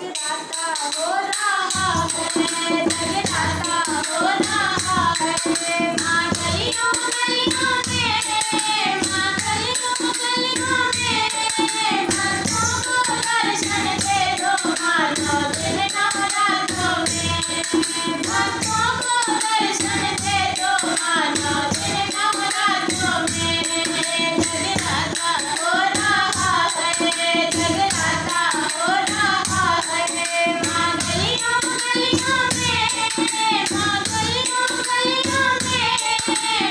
जगराता हो रहा है, जगराता हो रहा है। माँ गलियों गलियों में, माँ गलियों गलियों में, भक्तों को दर्शन दे दो माँ 9 दिन नवरात्रों में। भक्तों को दर्शन दे दो माँ 9 दिन नवरात्रों में। जगराता हो रहा है, जगराता हो रहा है। माँ गलियों गलियों में, माँ गलियों गलियों में,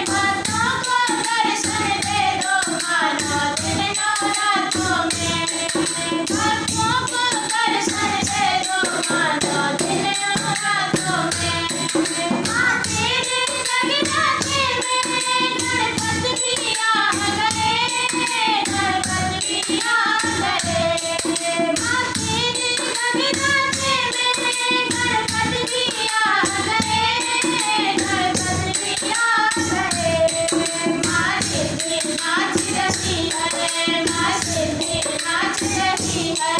भक्तों को दर्शन दे दो माँ 9 दिन नवरात्रों में। भक्तों को दर्शन दे दो माँ 9 दिन नवरात्रों में। माँ तेरे जगराते में गणपति भी आ गए, गणपति भी आ गए। माँ तेरे जगराते में गणपति भी आ गए, गणपति भी आ गए। माँ सिद्धि नाच रही है, माँ सिद्धि नाच रही है।